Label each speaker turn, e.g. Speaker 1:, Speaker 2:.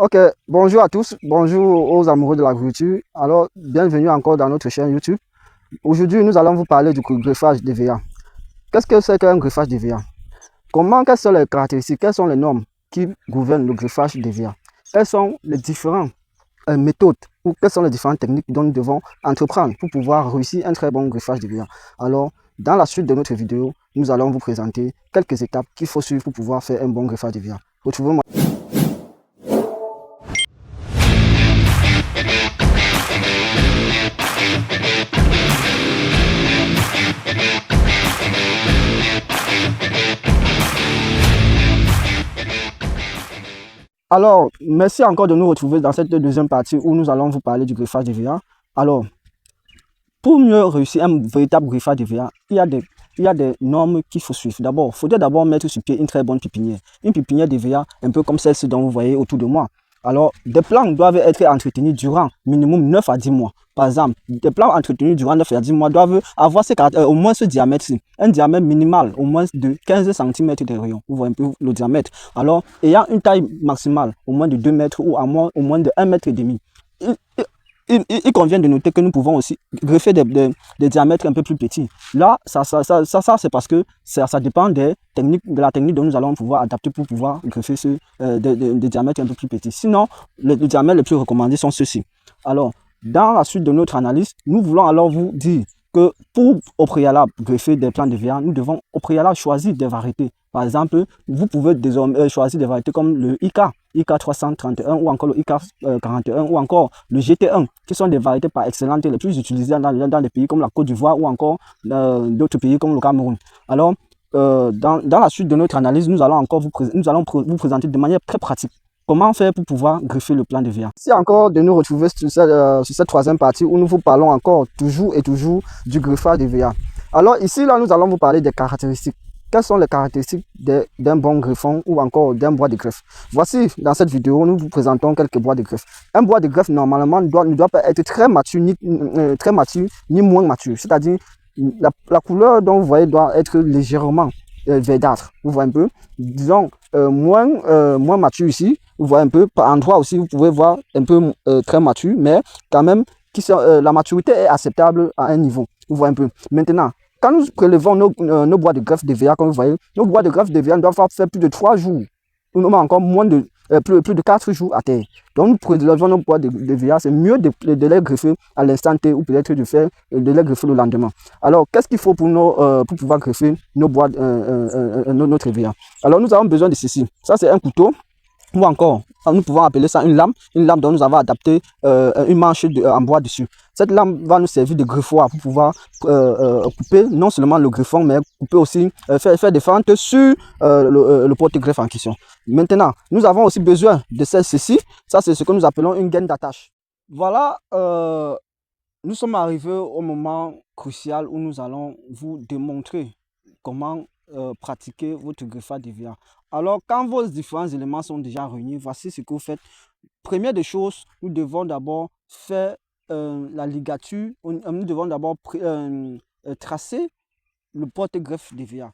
Speaker 1: Ok, bonjour à tous, bonjour aux amoureux de l'agriculture. Alors, bienvenue encore dans notre chaîne YouTube. Aujourd'hui, nous allons vous parler du greffage DVA. Qu'est-ce que c'est qu'un greffage DVA? Quelles sont les caractéristiques, quelles sont les normes qui gouvernent le greffage DVA? Quelles sont les différentes méthodes ou quelles sont les différentes techniques dont nous devons entreprendre pour pouvoir réussir un très bon greffage DVA? Alors, dans la suite de notre vidéo, nous allons vous présenter quelques étapes qu'il faut suivre pour pouvoir faire un bon greffage DVA. Retrouvez-moi. Alors, merci encore de nous retrouver dans cette deuxième partie où nous allons vous parler du greffage DVA. Alors, pour mieux réussir un véritable greffage DVA, il y a des normes qu'il faut suivre. D'abord, il faudrait d'abord mettre sur pied une très bonne pépinière. Une pépinière DVA, un peu comme celle-ci dont vous voyez autour de moi. Alors, des plants doivent être entretenus durant minimum 9 à 10 mois. Par exemple, des plants entretenus durant 9 à 10 mois doivent avoir au moins ce diamètre-ci. Un diamètre minimal, au moins de 15 cm de rayon. Vous voyez un peu le diamètre. Alors, ayant une taille maximale, au moins de 2 mètres ou au moins de 1,5 m. Il convient de noter que nous pouvons aussi greffer des diamètres un peu plus petits. Là, ça c'est parce que ça dépend de la technique dont nous allons pouvoir adapter pour pouvoir greffer des diamètres un peu plus petits. Sinon, les diamètres les plus recommandés sont ceux-ci. Alors, dans la suite de notre analyse, nous voulons alors vous dire que pour au préalable greffer des plants de DVA, nous devons au préalable choisir des variétés. Par exemple, vous pouvez désormais choisir des variétés comme le IK 331 ou encore le IK 41 ou encore le GT1, qui sont des variétés par excellence les plus utilisées dans des pays comme la Côte d'Ivoire ou encore d'autres pays comme le Cameroun. Alors, dans la suite de notre analyse, nous allons vous présenter de manière très pratique comment faire pour pouvoir greffer le plan DVA. Merci encore de nous retrouver sur cette troisième partie où nous vous parlons encore toujours du greffage DVA. Alors ici, là, nous allons vous parler des caractéristiques. Quelles sont les caractéristiques d'un bon greffon ou encore d'un bois de greffe? Voici, dans cette vidéo, nous vous présentons quelques bois de greffe. Un bois de greffe, normalement, ne doit pas être très mature, ni moins mature. C'est-à-dire, la couleur dont vous voyez doit être légèrement verdâtre. Vous voyez un peu? Disons, moins mature ici. Vous voyez un peu, par endroit aussi, vous pouvez voir un peu très mature, mais quand même, la maturité est acceptable à un niveau. Vous voyez un peu. Maintenant, quand nous prélevons nos bois de greffe DVA, comme vous voyez, nos bois de greffe DVA doivent faire plus de 3 jours, ou non, encore moins de, plus de 4 jours à terre. Donc, nous prélevons nos bois de DVA, c'est mieux de les greffer à l'instant T ou peut-être de les greffer le lendemain. Alors, qu'est-ce qu'il faut pour pouvoir greffer notre DVA? Alors, nous avons besoin de ceci. Ça, c'est un couteau. Ou encore, nous pouvons appeler ça une lame dont nous avons adapté une manche en bois dessus. Cette lame va nous servir de greffoir pour pouvoir couper non seulement le greffon, mais couper aussi, faire des fentes sur le porte-greffe en question. Maintenant, nous avons aussi besoin de ceci. Ça, c'est ce que nous appelons une gaine d'attache. Voilà, nous sommes arrivés au moment crucial où nous allons vous démontrer comment pratiquer votre greffage DVA. Alors, quand vos différents éléments sont déjà réunis, voici ce que vous faites. Première des choses, nous devons d'abord faire la ligature. Nous devons d'abord tracer le porte-greffe DVA.